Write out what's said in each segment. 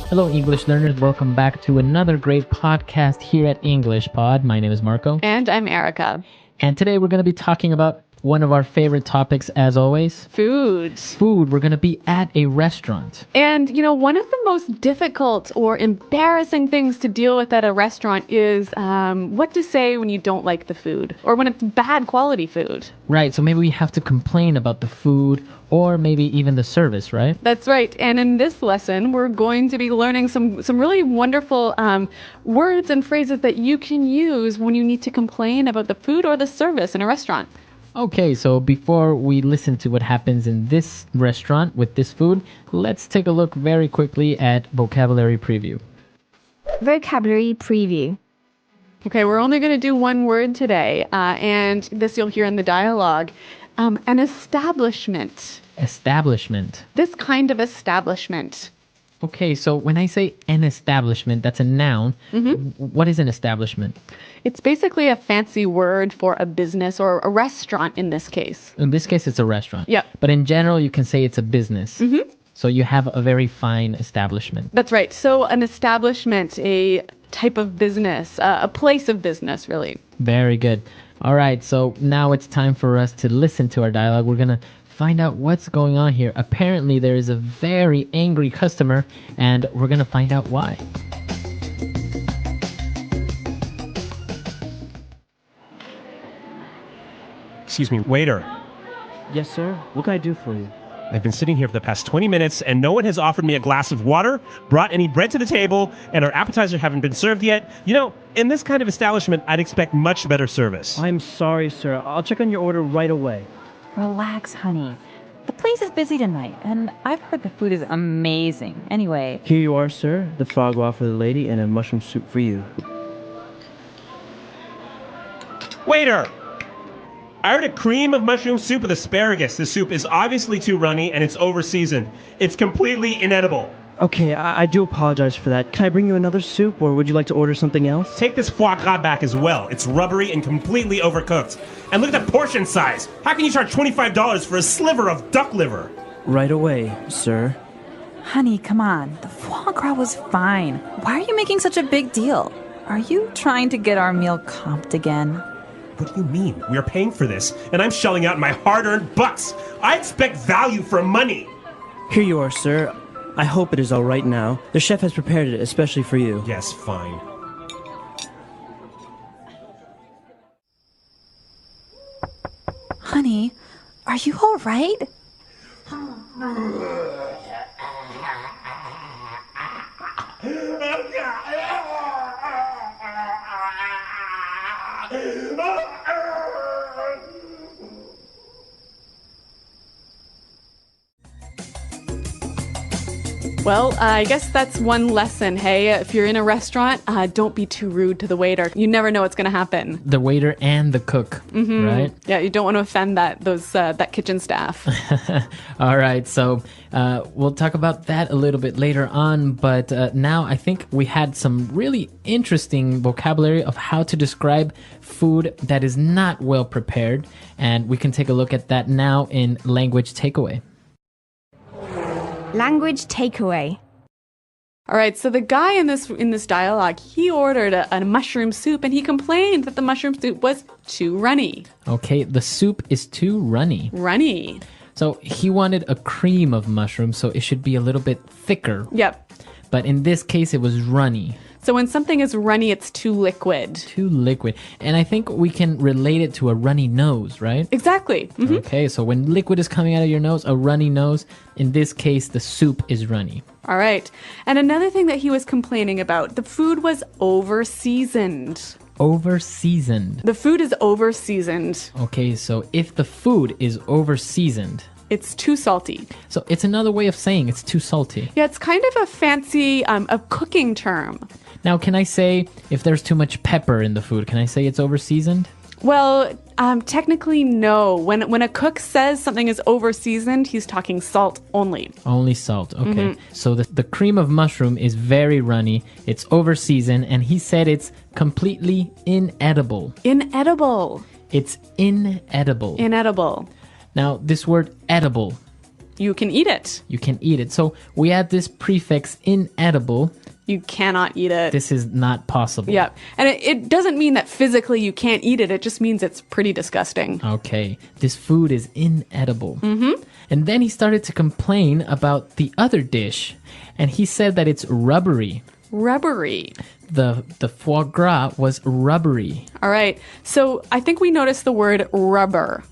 Hello, English learners. Welcome back to another great podcast here at English Pod. My name is Marco. And I'm Erica. And today we're going to be talking about one of our favorite topics, as always. Food. Food. We're going to be at a restaurant. And, one of the most difficult or embarrassing things to deal with at a restaurant is what to say when you don't like the food or when it's bad quality food. Right. So maybe we have to complain about the food or maybe even the service, right? That's right. And in this lesson, we're going to be learning some really wonderful words and phrases that you can use when you need to complain about the food or the service in a restaurant. Okay, so before we listen to what happens in this restaurant with this food, let's take a look very quickly at vocabulary preview. Vocabulary preview. Okay, we're only going to do one word today, and this you'll hear in the dialogue. An establishment. Establishment. This kind of establishment. Okay, so when I say an establishment, that's a noun. What is an establishment? It's basically a fancy word for a business or a restaurant in this case. In this case, it's a restaurant. Yep. But in general, you can say it's a business. So you have a very fine establishment. That's right. So an establishment, a type of business, a place of business, really. Very good. All right, so now it's time for us to listen to our dialogue. We're going to find out what's going on here. Apparently, there is a very angry customer, and we're going to find out why. Excuse me, waiter. Yes, sir. What can I do for you? I've been sitting here for the past 20 minutes and no one has offered me a glass of water, brought any bread to the table, and our appetizers haven't been served yet. In this kind of establishment, I'd expect much better service. I'm sorry, sir. I'll check on your order right away. Relax, honey. The place is busy tonight, and I've heard the food is amazing. Anyway, Here you are, sir. The foie gras for the lady and a mushroom soup for you. Waiter! I ordered a cream of mushroom soup with asparagus. The soup is obviously too runny and it's over-seasoned. It's completely inedible. Okay, I do apologize for that. Can I bring you another soup, or would you like to order something else? Take this foie gras back as well. It's rubbery and completely overcooked. And look at the portion size. How can you charge $25 for a sliver of duck liver? Right away, sir. honey, come on. The foie gras was fine. Why are you making such a big deal? Are you trying to get our meal comped again? What do you mean? We are paying for this, and I'm shelling out my hard-earned bucks. I expect value for money. Here you are, sir. I hope it is all right now. The chef has prepared it especially for you. Yes, fine. Honey, are you all right? Well, I guess that's one lesson, hey? If you're in a restaurant, don't be too rude to the waiter. You never know what's going to happen. The waiter and the cook, right? Yeah, you don't want to offend that kitchen staff. All right, so we'll talk about that a little bit later on, but now I think we had some really interesting vocabulary of how to describe food that is not well prepared, and we can take a look at that now in Language Takeaway. Language takeaway. All right, so the guy in this dialogue, he ordered a mushroom soup, and he complained that the mushroom soup was too runny. Okay, the soup is too runny. Runny. So he wanted a cream of mushroom, so it should be a little bit thicker. Yep. But in this case, it was runny. So when something is runny, it's too liquid. Too liquid. And I think we can relate it to a runny nose, right? Exactly. Mhm. Okay, so when liquid is coming out of your nose, a runny nose, in this case, the soup is runny. All right. And another thing that he was complaining about, the food was over-seasoned. Over-seasoned. The food is over-seasoned. Okay, so if the food is over-seasoned, It's too salty. so it's another way of saying it's too salty. Yeah, it's kind of a fancy a cooking term. Now, can I say if there's too much pepper in the food, can I say it's over-seasoned? Well, technically, no. When a cook says something is over-seasoned, he's talking salt only. Only salt. Okay. So the cream of mushroom is very runny. It's over-seasoned, and he said it's completely inedible. Inedible. It's inedible. Inedible. Now, this word edible, You can eat it. You can eat it. So we add this prefix inedible. You cannot eat it. This is not possible. Yeah. And it doesn't mean that physically you can't eat it. It just means it's pretty disgusting. Okay. This food is inedible. And then he started to complain about the other dish. And he said that it's rubbery. Rubbery. The foie gras was rubbery. All right. So I think we noticed the word rubber.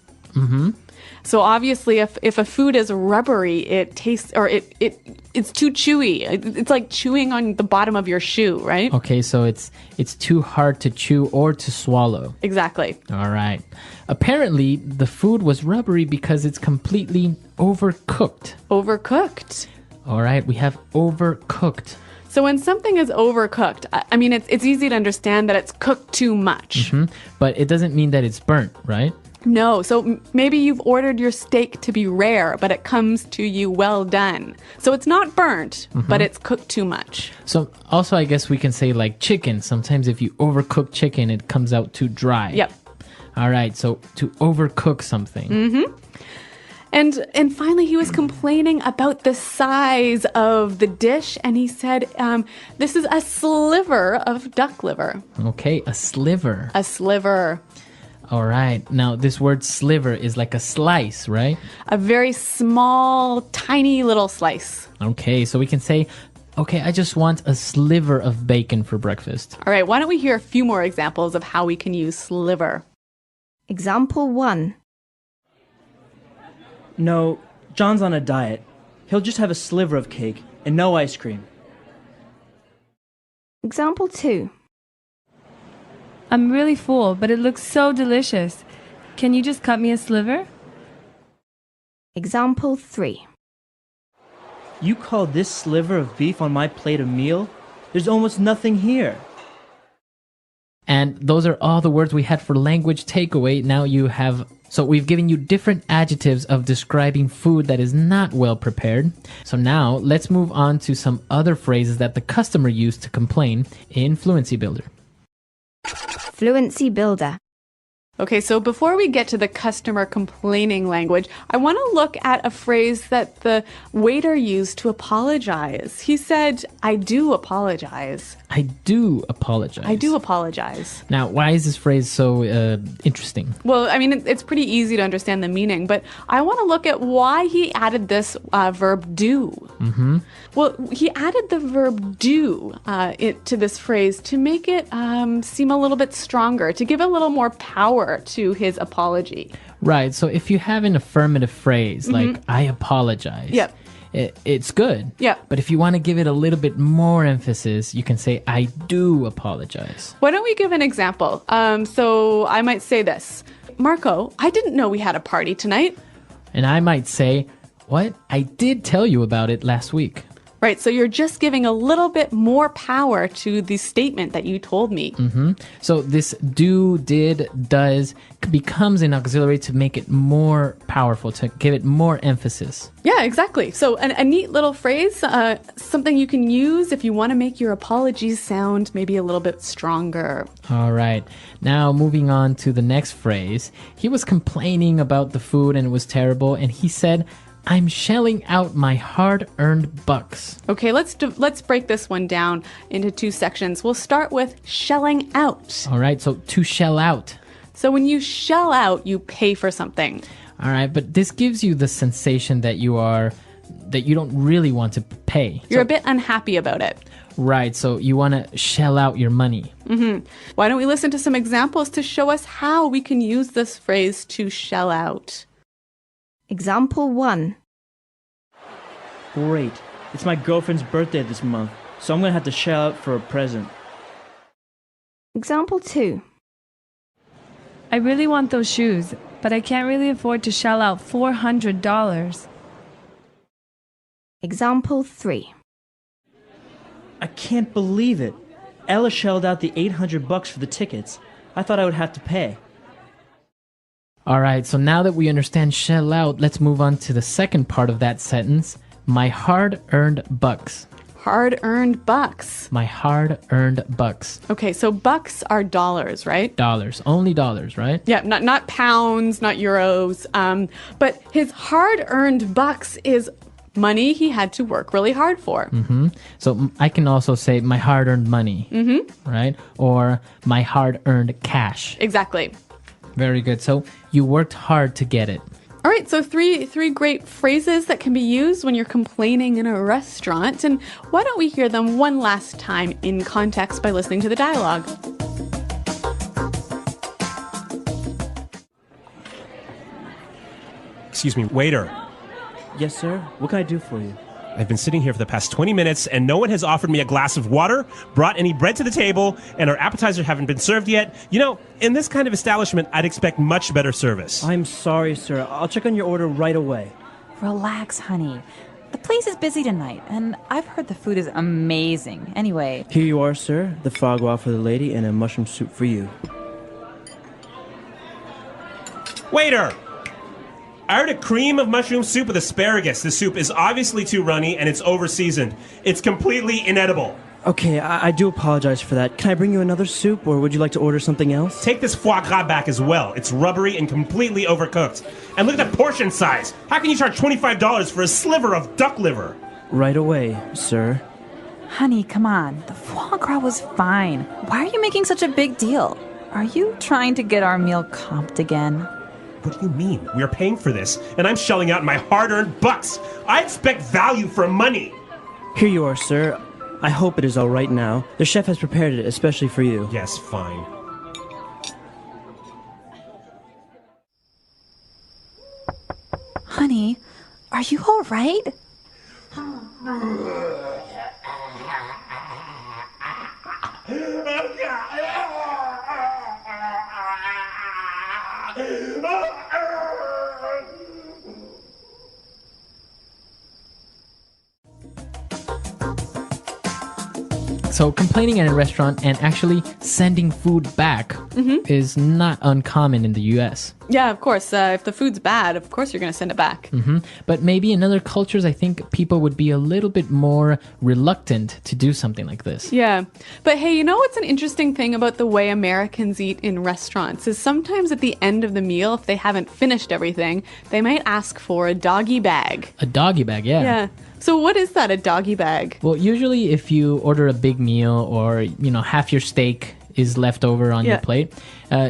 So obviously, if a food is rubbery, it tastes, or it's too chewy. It's like chewing on the bottom of your shoe, right? Okay, so it's too hard to chew or to swallow. Exactly. All right. Apparently, the food was rubbery because it's completely overcooked. Overcooked. All right, we have overcooked. So when something is overcooked, I mean, it's easy to understand that it's cooked too much. But it doesn't mean that it's burnt, right? No, so maybe you've ordered your steak to be rare, but it comes to you well done. So it's not burnt, but it's cooked too much. So also, I guess we can say like chicken. Sometimes if you overcook chicken, it comes out too dry. Yep. All right, so to overcook something. And finally, he was complaining about the size of the dish, and he said, this is a sliver of duck liver. Okay, a sliver. A sliver. All right. Now, this word sliver is like a slice, right? A very small, tiny little slice. Okay, so we can say, okay, I just want a sliver of bacon for breakfast. All right, why don't we hear a few more examples of how we can use sliver? Example 1. No, John's on a diet. He'll just have a sliver of cake and no ice cream. Example 2. I'm really full, but it looks so delicious. Can you just cut me a sliver? Example 3. You call this sliver of beef on my plate a meal? There's almost nothing here. And those are all the words we had for language takeaway. Now you have, so we've given you different adjectives of describing food that is not well prepared. So now let's move on to some other phrases that the customer used to complain in Fluency Builder. Fluency Builder. Okay, so before we get to the customer complaining language, I want to look at a phrase that the waiter used to apologize. He said, I do apologize. I do apologize. I do apologize. Now, why is this phrase so interesting? Well, I mean, it's pretty easy to understand the meaning, but I want to look at why he added this verb do. Well, he added the verb do to this phrase to make it seem a little bit stronger, to give a little more power to his apology. Right, so if you have an affirmative phrase like, I apologize. Yep. It's good. Yeah. But if you want to give it a little bit more emphasis, you can say, I do apologize. Why don't we give an example? So I might say this. Marco, I didn't know we had a party tonight. And I might say, what? I did tell you about it last week. Right, so you're just giving a little bit more power to the statement that you told me. So this do, did, does becomes an auxiliary to make it more powerful, to give it more emphasis. Yeah, exactly. So a neat little phrase, something you can use if you want to make your apologies sound maybe a little bit stronger. All right. Now, moving on to the next phrase. He was complaining about the food and it was terrible, and he said, I'm shelling out my hard-earned bucks. Okay, let's break this one down into two sections. We'll start with shelling out. All right, so to shell out. So when you shell out, you pay for something. All right, but this gives you the sensation that you don't really want to pay. You're a bit unhappy about it. Right, so you want to shell out your money. Why don't we listen to some examples to show us how we can use this phrase to shell out? Example 1. Great. It's my girlfriend's birthday this month, so I'm gonna have to shell out for a present. Example 2. I really want those shoes, but I can't really afford to shell out $400. Example 3. I can't believe it. Ella shelled out the $800 for the tickets. I thought I would have to pay. All right, so now that we understand shell out, let's move on to the second part of that sentence. My hard-earned bucks. hard-earned bucks. My hard-earned bucks. Okay, so bucks are dollars, right? Dollars. Only dollars, right? Yeah, not pounds, not euros. But his hard-earned bucks is money he had to work really hard for. So I can also say my hard-earned money, right? Or my hard-earned cash. Exactly. Very good. So you worked hard to get it. All right, so three great phrases that can be used when you're complaining in a restaurant. And why don't we hear them one last time in context by listening to the dialogue? Excuse me, waiter. Yes, sir. What can I do for you? I've been sitting here for the past 20 minutes and no one has offered me a glass of water, brought any bread to the table, and our appetizers haven't been served yet. You know, in this kind of establishment, I'd expect much better service. I'm sorry, sir. I'll check on your order right away. Relax, honey. The place is busy tonight, and I've heard the food is amazing. Anyway, Here you are, sir. The foie gras for the lady and a mushroom soup for you. Waiter! I ordered a cream of mushroom soup with asparagus. The soup is obviously too runny and it's over-seasoned. It's completely inedible. Okay, I do apologize for that. Can I bring you another soup, or would you like to order something else? Take this foie gras back as well. It's rubbery and completely overcooked. And look at the portion size. How can you charge $25 for a sliver of duck liver? Right away, sir. honey, come on. The foie gras was fine. Why are you making such a big deal? Are you trying to get our meal comped again? What do you mean? We are paying for this, and I'm shelling out my hard-earned bucks. I expect value for money. Here you are, sir. I hope it is all right now. The chef has prepared it especially for you. Yes, fine. Honey, are you all right? So complaining at a restaurant and actually sending food back is not uncommon in the US. Yeah, of course. If the food's bad, of course you're going to send it back. But maybe in other cultures, I think people would be a little bit more reluctant to do something like this. Yeah. But hey, you know what's an interesting thing about the way Americans eat in restaurants is sometimes at the end of the meal, if they haven't finished everything, they might ask for a doggy bag. A doggy bag, yeah. Yeah. So what is that, a doggy bag? Well, usually if you order a big meal or, half your steak is left over on your Yeah. plate,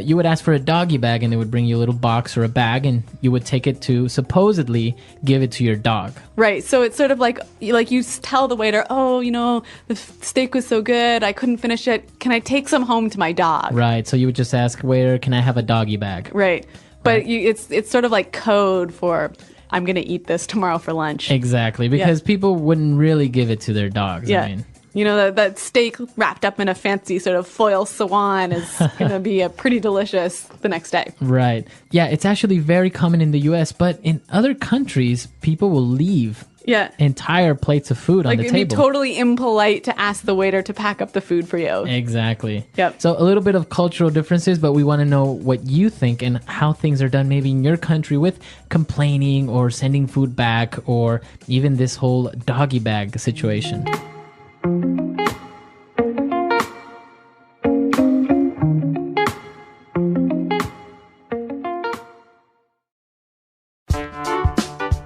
you would ask for a doggy bag and they would bring you a little box or a bag and you would take it to supposedly give it to your dog. Right. So it's sort of like you tell the waiter, oh, the steak was so good, I couldn't finish it. Can I take some home to my dog? Right. So you would just ask, waiter, can I have a doggy bag? Right. But it's sort of like code for I'm going to eat this tomorrow for lunch. Exactly. Because people wouldn't really give it to their dogs. Yeah. I mean, that steak wrapped up in a fancy sort of foil swan is going to be pretty delicious the next day. right. Yeah, it's actually very common in the US, but in other countries, people will leave Yeah. entire plates of food on the It'd table. be totally impolite to ask the waiter to pack up the food for you. Exactly. Yep. So a little bit of cultural differences, but we want to know what you think and how things are done maybe in your country with complaining or sending food back or even this whole doggy bag situation.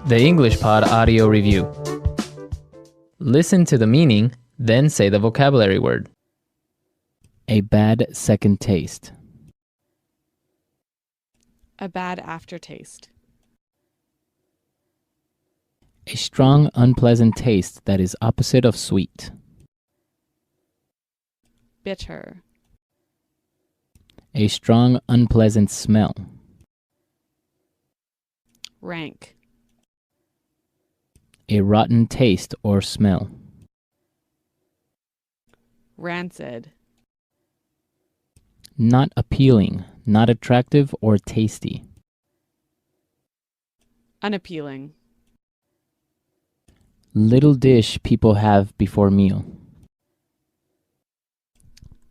The English Pod Audio Review. Listen to the meaning, then say the vocabulary word. A bad second taste. A bad aftertaste. A strong, unpleasant taste that is opposite of sweet. Bitter. A strong, unpleasant smell. Rank. A rotten taste or smell. Rancid. Not appealing, not attractive or tasty. Unappealing. Little dish people have before meal.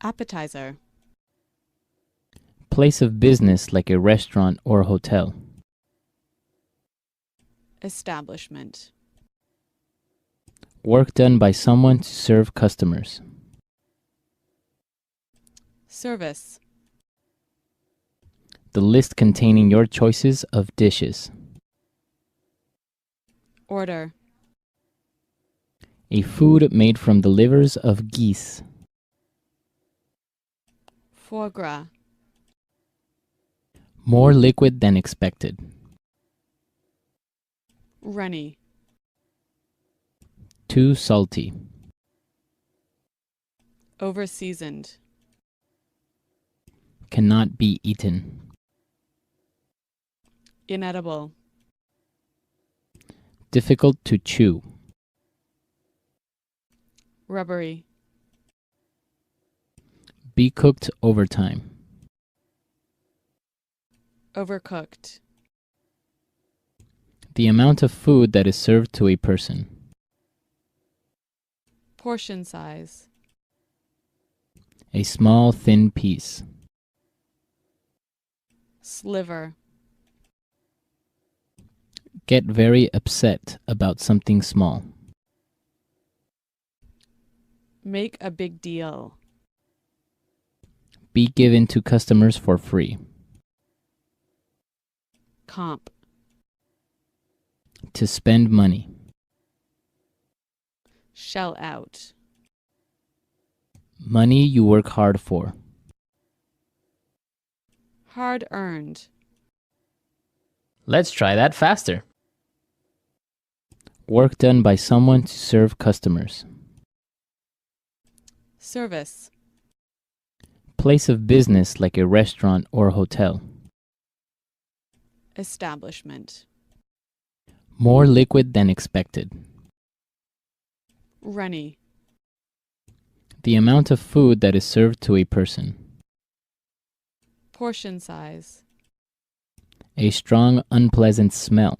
Appetizer. Place of business like a restaurant or hotel. Establishment. Work done by someone to serve customers. Service. The list containing your choices of dishes. Order. A food made from the livers of geese. Foie gras. More liquid than expected. Runny. Too salty. Over-seasoned. Cannot be eaten. Inedible. Difficult to chew. Rubbery. Be cooked over time. Overcooked. The amount of food that is served to a person. Portion size. A small, thin piece. Sliver. Get very upset about something small. Make a big deal. Be given to customers for free. Comp. To spend money. Shell out. Money you work hard for. Hard earned. Let's try that faster. Work done by someone to serve customers. Service. Place of business like a restaurant or hotel. Establishment. More liquid than expected. Runny. The amount of food that is served to a person. Portion size. A strong, unpleasant smell.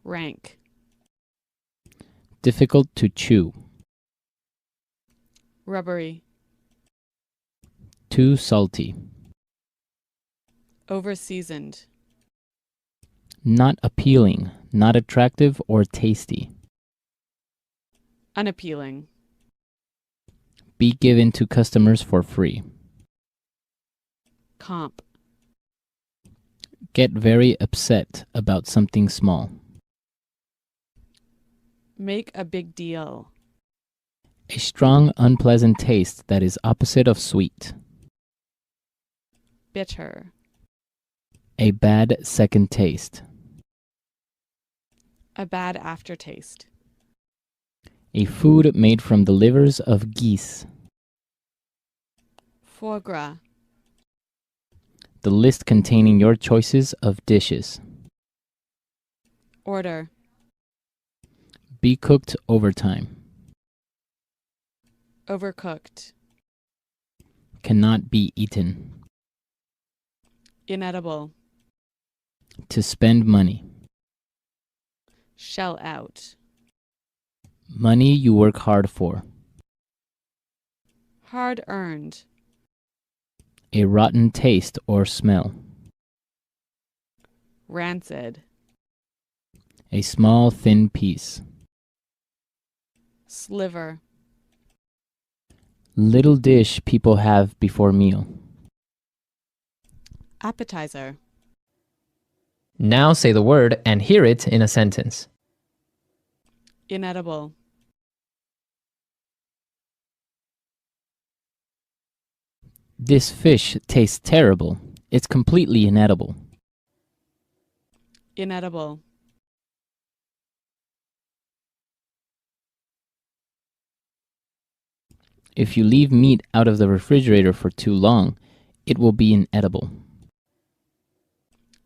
Rank. Difficult to chew. Rubbery. Too salty. Over-seasoned. Not appealing, not attractive or tasty. Unappealing. Be given to customers for free. Comp. Get very upset about something small. Make a big deal. A strong, unpleasant taste that is opposite of sweet. Bitter. A bad second taste. A bad aftertaste. A food made from the livers of geese. Foie gras. The list containing your choices of dishes. Order. Be cooked over time. Overcooked. Cannot be eaten. Inedible. To spend money. Shell out. Money you work hard for. Hard earned. A rotten taste or smell. Rancid. A small, thin piece. Sliver. Little dish people have before meal. Appetizer. Now say the word and hear it in a sentence. Inedible. This fish tastes terrible. It's completely inedible. Inedible. If you leave meat out of the refrigerator for too long, it will be inedible.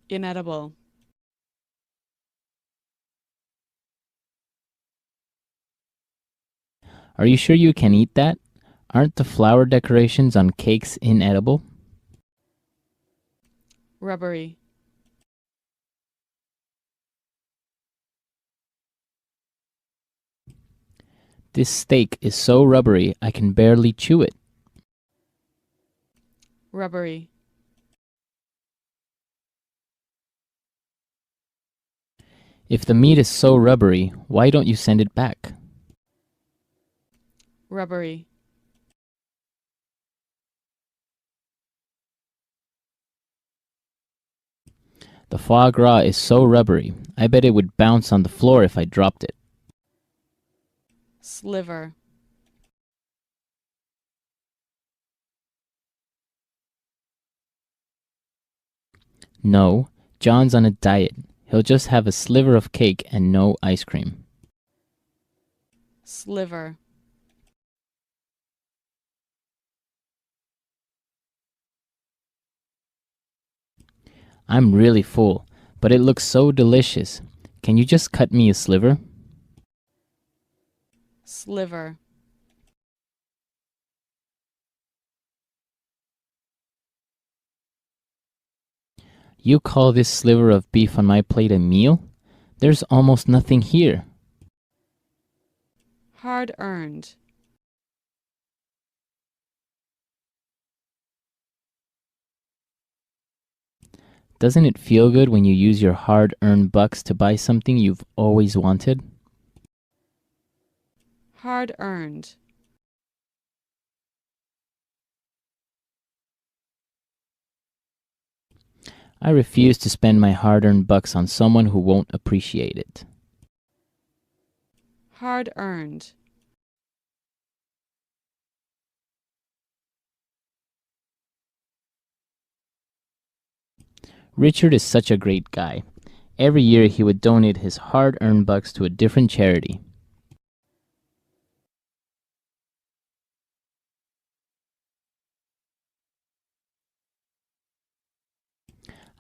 Inedible. Are you sure you can eat that? Aren't the flower decorations on cakes inedible? Rubbery. This steak is so rubbery I can barely chew it. Rubbery. If the meat is so rubbery, why don't you send it back? Rubbery. The foie gras is so rubbery. I bet it would bounce on the floor if I dropped it. Sliver. No, John's on a diet. He'll just have a sliver of cake and no ice cream. Sliver. I'm really full, but it looks so delicious. Can you just cut me a sliver? Sliver. You call this sliver of beef on my plate a meal? There's almost nothing here. Hard earned. Doesn't it feel good when you use your hard-earned bucks to buy something you've always wanted? Hard earned. I refuse to spend my hard-earned bucks on someone who won't appreciate it. Hard earned. Richard is such a great guy. Every year he would donate his hard-earned bucks to a different charity.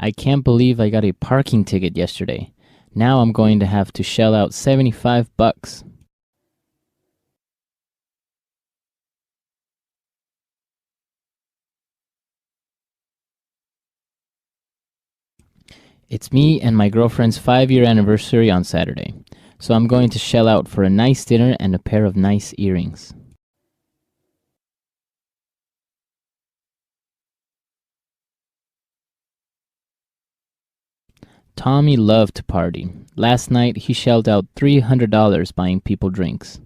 I can't believe I got a parking ticket yesterday. Now I'm going to have to shell out 75 bucks. It's me and my girlfriend's 5-year anniversary on Saturday, so I'm going to shell out for a nice dinner and a pair of nice earrings. Tommy loved to party. Last night he shelled out $300 buying people drinks.